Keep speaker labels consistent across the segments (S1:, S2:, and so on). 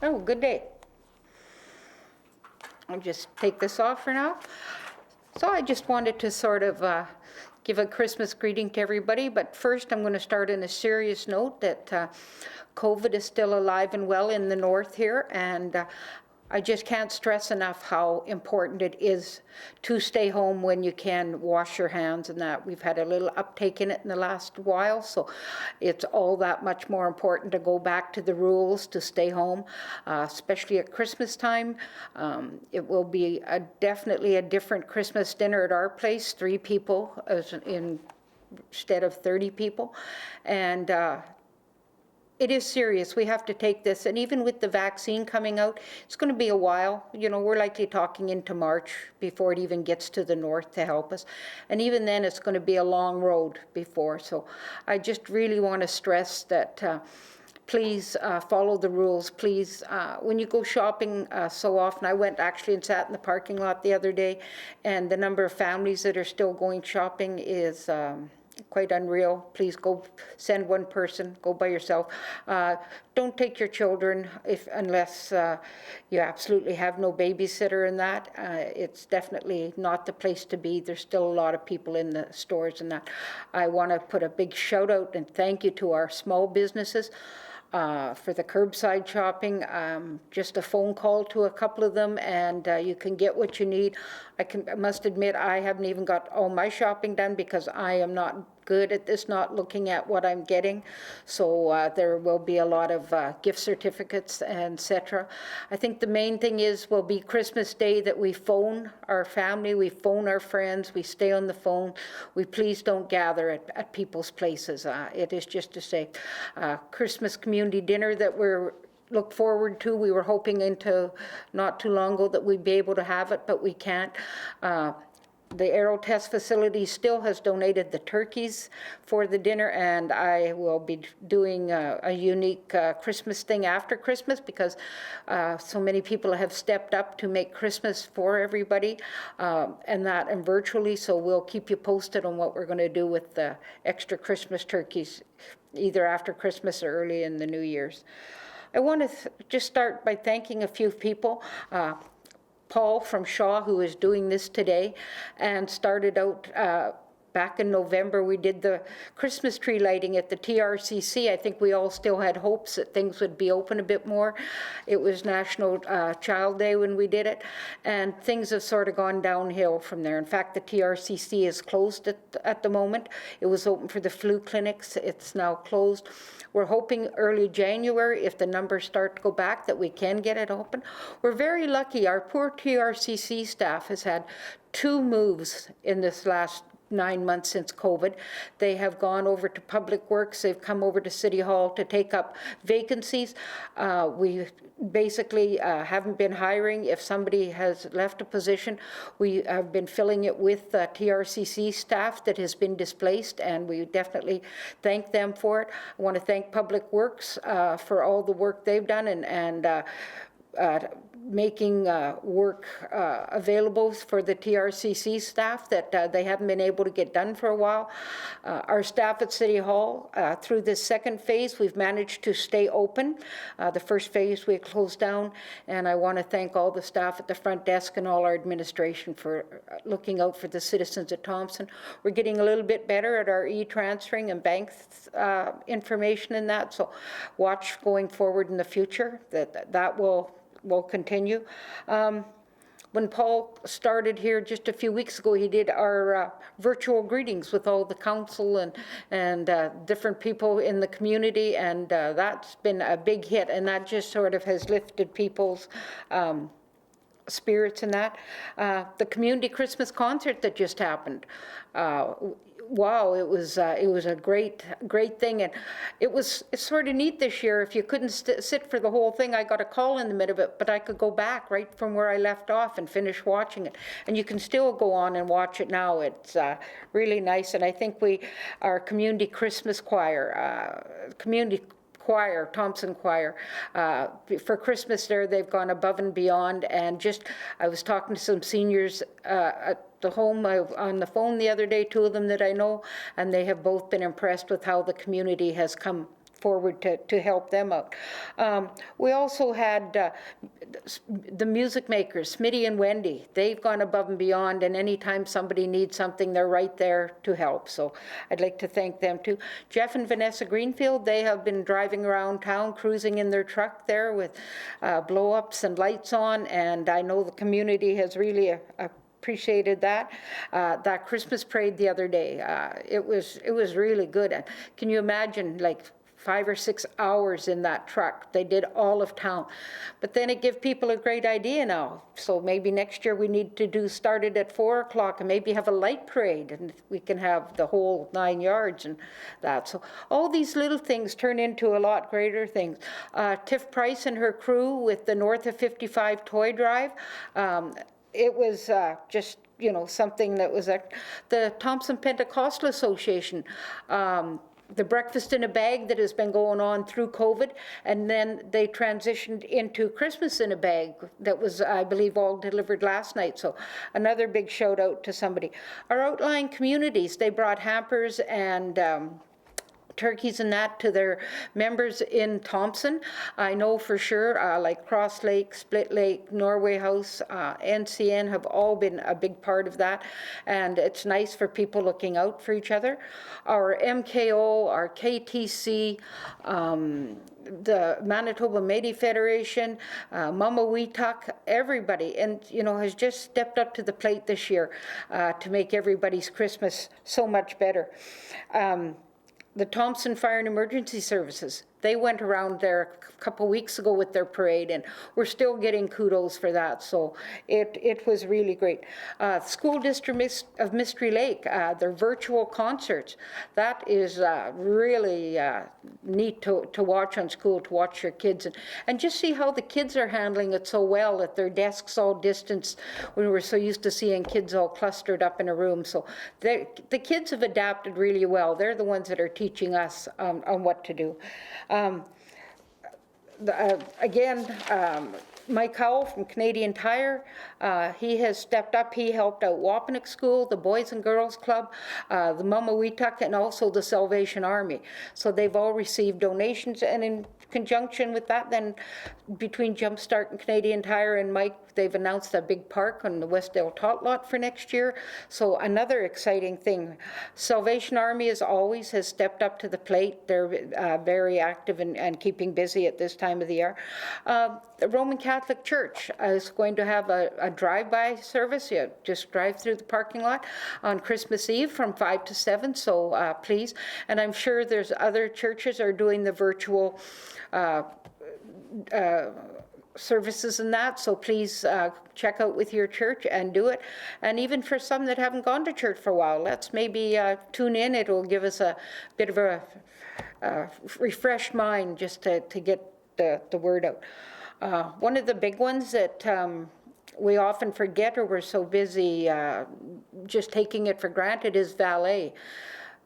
S1: Oh, good day. I'll just take this off for now. So I just wanted to sort of give a Christmas greeting to everybody, but first I'm going to start on a serious note that COVID is still alive and well in the north here, and I just can't stress enough how important it is to stay home when you can, wash your hands and that. We've had a little uptake in it in the last while, so it's all that much more important to go back to the rules, to stay home, especially at Christmas time. It will be definitely a different Christmas dinner at our place, 3 people instead of 30 people. And it is serious. We have to take this, and even with the vaccine coming out, it's going to be a while. You know, we're likely talking into March before it even gets to the north to help us. And even then, it's going to be a long road before. So I just really want to stress that please follow the rules. Please, when you go shopping so often, I went actually and sat in the parking lot the other day, and the number of families that are still going shopping is quite unreal. Please go, send one person, go by yourself. Don't take your children unless you absolutely have no babysitter in that. It's definitely not the place to be. There's still a lot of people in the stores and that. I want to put a big shout out and thank you to our small businesses. For the curbside shopping, just a phone call to a couple of them and you can get what you need. I must admit I haven't even got all my shopping done because I am not good at this, not looking at what I'm getting. So there will be a lot of gift certificates, etc. I think the main thing will be Christmas Day that we phone our family, we phone our friends, we stay on the phone. We please don't gather at people's places. It is just to say Christmas community dinner that we're look forward to. We were hoping into not too long ago that we'd be able to have it, but we can't. The Aero Test facility still has donated the turkeys for the dinner, and I will be doing a unique Christmas thing after Christmas because so many people have stepped up to make Christmas for everybody and virtually, so we'll keep you posted on what we're going to do with the extra Christmas turkeys either after Christmas or early in the New Year's. I want to just start by thanking a few people. Paul from Shaw, who is doing this today, and started out back in November. We did the Christmas tree lighting at the TRCC. I think we all still had hopes that things would be open a bit more. It was National Child Day when we did it, and things have sort of gone downhill from there. In fact, the TRCC is closed at the moment. It was open for the flu clinics. It's now closed. We're hoping early January, if the numbers start to go back, that we can get it open. We're very lucky. Our poor TRCC staff has had 2 moves in this last 9 months since COVID. They have gone over to Public Works. They've come over to City Hall to take up vacancies. We basically haven't been hiring. If somebody has left a position, we have been filling it with TRCC staff that has been displaced, and we definitely thank them for it. I want to thank Public Works for all the work they've done and making work available for the TRCC staff that they haven't been able to get done for a while. Our staff at City Hall, through this second phase, we've managed to stay open. The first phase we closed down, and I want to thank all the staff at the front desk and all our administration for looking out for the citizens at Thompson. We're getting a little bit better at our e-transferring and bank information and that, so watch going forward in the future that will continue. When Paul started here just a few weeks ago, he did our virtual greetings with all the council and different people in the community, and that's been a big hit, and that just sort of has lifted people's spirits in that. The community Christmas concert that just happened, wow, it was a great thing, and it's sort of neat this year. If you couldn't sit for the whole thing, I got a call in the middle of it, but I could go back right from where I left off and finish watching it, and you can still go on and watch it now. It's really nice, and I think our community Christmas choir, Thompson Choir, for Christmas there, they've gone above and beyond, and I was talking to some seniors at the home on the phone the other day, 2 of them that I know, and they have both been impressed with how the community has come forward to help them out. We also had the music makers, Smitty and Wendy. They've gone above and beyond, and anytime somebody needs something, they're right there to help. So I'd like to thank them too. Jeff and Vanessa Greenfield, they have been driving around town, cruising in their truck there with blow-ups and lights on, and I know the community has really appreciated that. That Christmas parade the other day, it was really good. And can you imagine, like, 5 or 6 hours in that truck? They did all of town. But then it gives people a great idea now. So maybe next year we need to start it at 4 o'clock and maybe have a light parade, and we can have the whole 9 yards and that. So all these little things turn into a lot greater things. Tiff Price and her crew with the North of 55 toy drive, it was just, you know, something that was the Thompson Pentecostal Association, the breakfast in a bag that has been going on through COVID, and then they transitioned into Christmas in a bag that was, I believe, all delivered last night. So another big shout out to somebody. Our outlying communities, they brought hampers and turkeys and that to their members in Thompson. I know for sure, like Cross Lake, Split Lake, Norway House, NCN have all been a big part of that, and it's nice for people looking out for each other. Our MKO, our KTC, the Manitoba Métis Federation, Mama Weetuck, everybody, and you know, has just stepped up to the plate this year to make everybody's Christmas so much better. The Thompson Fire and Emergency Services, they went around there a couple weeks ago with their parade, and we're still getting kudos for that. So it was really great. School District of Mystery Lake, their virtual concerts, that is really neat to watch on school, to watch your kids and just see how the kids are handling it so well at their desks all distanced. We were so used to seeing kids all clustered up in a room. So the kids have adapted really well. They're the ones that are teaching us on what to do. Mike Howell from Canadian Tire, he has stepped up. He helped out Wapanek School, the Boys and Girls Club, the Mama Weetuck, and also the Salvation Army. So they've all received donations, and in conjunction with that, then between Jumpstart and Canadian Tire and Mike, they've announced a big park on the Westdale Tot Lot for next year. So another exciting thing. Salvation Army, as always, has stepped up to the plate. They're very active and keeping busy at this time of the year. The Roman Catholic Church is going to have a drive-by service. You just drive through the parking lot on Christmas Eve from 5 to 7, so please. And I'm sure there's other churches are doing the virtual services and that, so please check out with your church and do it. And even for some that haven't gone to church for a while, let's maybe tune in. It'll give us a bit of a refreshed mind just to get the word out. One of the big ones that we often forget, or we're so busy just taking it for granted, is valet.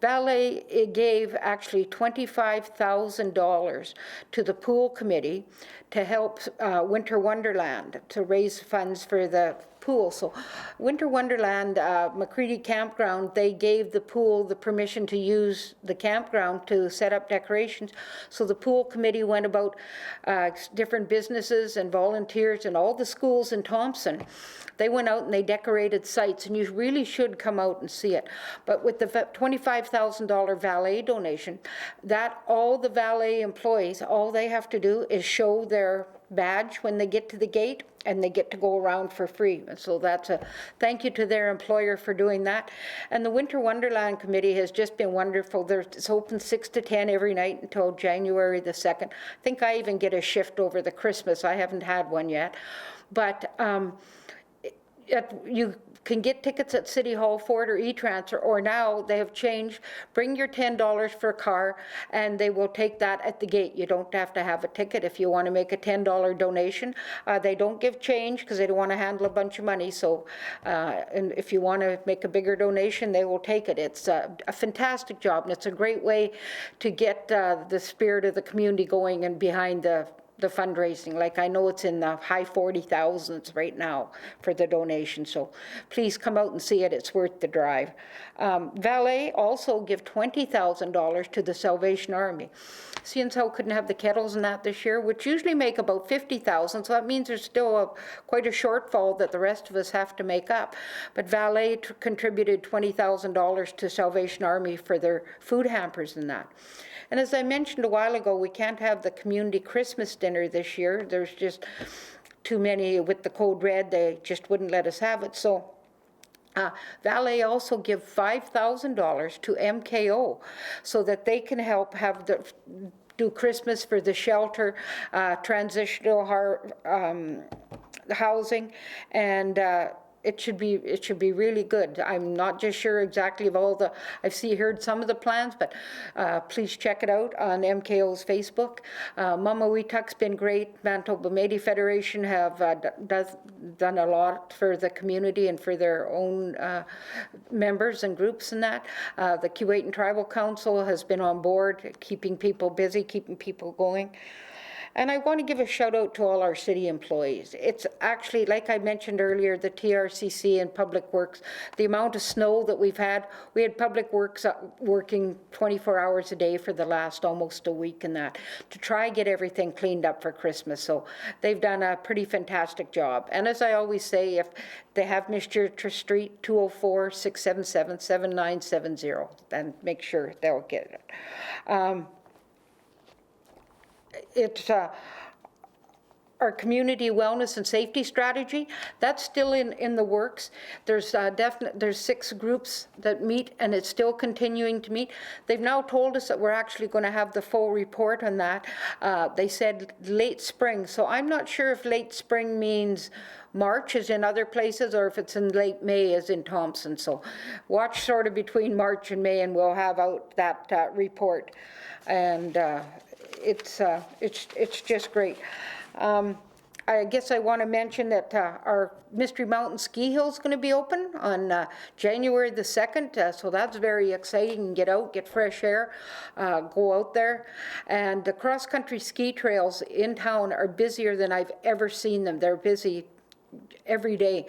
S1: Valet, it gave actually $25,000 to the pool committee to help Winter Wonderland to raise funds for the pool. So Winter Wonderland, Macready Campground, they gave the pool the permission to use the campground to set up decorations. So the pool committee went about different businesses and volunteers and all the schools in Thompson. They went out and they decorated sites, and you really should come out and see it. But with the $25,000 valet donation, that all the valet employees, all they have to do is show their badge when they get to the gate, and they get to go around for free. And so that's a thank you to their employer for doing that. And the Winter Wonderland Committee has just been wonderful. It's open 6 to 10 every night until January the 2nd. I think I even get a shift over the Christmas. I haven't had one yet. But you can get tickets at City Hall for it or e-transfer, or now they have changed. Bring your $10 for a car, and they will take that at the gate. You don't have to have a ticket if you want to make a $10 donation. They don't give change because they don't want to handle a bunch of money. So, and if you want to make a bigger donation, they will take it. It's a fantastic job, and it's a great way to get the spirit of the community going and behind the the fundraising. Like I know it's in the high 40,000s right now for the donation, so please come out and see it. It's worth the drive. Valet also give $20,000 to the Salvation Army. CNSO couldn't have the kettles and that this year, which usually make about 50,000, so that means there's still quite a shortfall that the rest of us have to make up. But Valet contributed $20,000 to Salvation Army for their food hampers and that. And as I mentioned a while ago, we can't have the community Christmas dinner this year. There's just too many with the code red. They just wouldn't let us have it. So Valet also give $5,000 to MKO so that they can help have do Christmas for the shelter, transitional housing, and it should be really good. I'm not just sure exactly of all the, I've heard some of the plans, but please check it out on MKO's Facebook. Mama Weetuck's been great. Manitoba Métis Federation have done a lot for the community and for their own members and groups and that. The Keewatin Tribal Council has been on board, keeping people busy, keeping people going. And I want to give a shout out to all our city employees. It's actually, like I mentioned earlier, the TRCC and Public Works, the amount of snow that we've had, we had Public Works working 24 hours a day for the last almost a week and that, to try and get everything cleaned up for Christmas. So they've done a pretty fantastic job. And as I always say, if they have Mr. Street, 204-677-7970, then make sure they'll get it. It's our community wellness and safety strategy, that's still in the works. There's there's 6 groups that meet, and it's still continuing to meet. They've now told us that we're actually going to have the full report on that. They said late spring, so I'm not sure if late spring means March as in other places, or if it's in late May as in Thompson. So watch sort of between March and May, and we'll have out that report. And it's just great. I guess I want to mention that our Mystery Mountain Ski Hill is going to be open on January the 2nd, so that's very exciting. Get out, get fresh air, go out there. And the cross-country ski trails in town are busier than I've ever seen them. They're busy every day.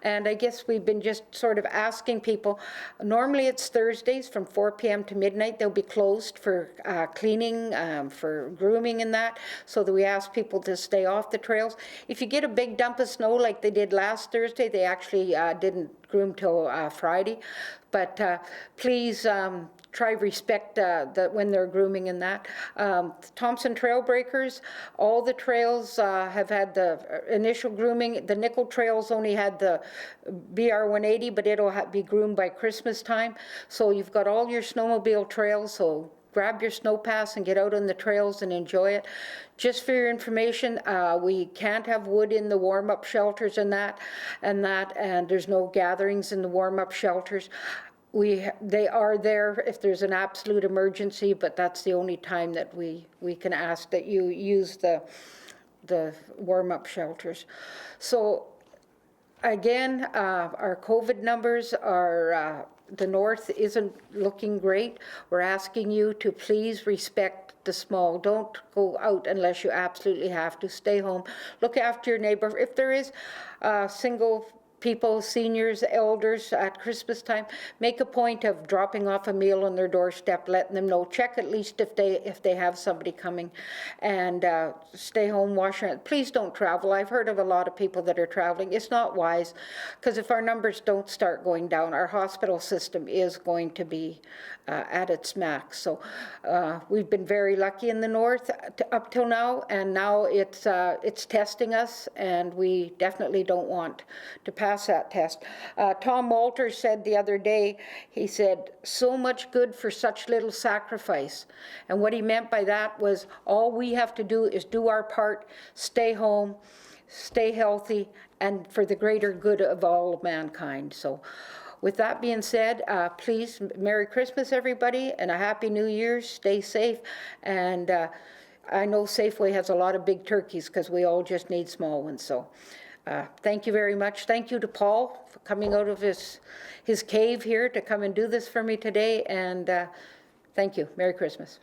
S1: And I guess we've been just sort of asking people, normally it's Thursdays from 4 p.m. to midnight. They'll be closed for cleaning, for grooming and that, so that we ask people to stay off the trails. If you get a big dump of snow like they did last Thursday, they actually didn't groom till Friday. But please try respect that when they're grooming and that. Thompson Trail Breakers, all the trails have had the initial grooming. The Nickel Trails only had the BR 180, but it'll be groomed by Christmas time. So you've got all your snowmobile trails, so grab your snow pass and get out on the trails and enjoy it. Just for your information, we can't have wood in the warm-up shelters and there's no gatherings in the warm-up shelters. They are there if there's an absolute emergency, but that's the only time that we can ask that you use the warm-up shelters. So again, our COVID numbers are, the north isn't looking great. We're asking you to please respect the small. Don't go out unless you absolutely have to. Stay home. Look after your neighbor. If there is single people, seniors, elders at Christmas time, make a point of dropping off a meal on their doorstep, letting them know. Check at least if they have somebody coming, and stay home, wash your hands. Please don't travel. I've heard of a lot of people that are traveling. It's not wise, because if our numbers don't start going down, our hospital system is going to be at its max. So we've been very lucky in the north up till now, and now it's testing us, and we definitely don't want to pass that test. Tom Walters said the other day, he said, so much good for such little sacrifice. And what he meant by that was all we have to do is do our part, stay home, stay healthy, and for the greater good of all of mankind. So with that being said, please, Merry Christmas, everybody, and a Happy New Year. Stay safe. And I know Safeway has a lot of big turkeys because we all just need small ones. So thank you very much. Thank you to Paul for coming out of his cave here to come and do this for me today. And thank you. Merry Christmas.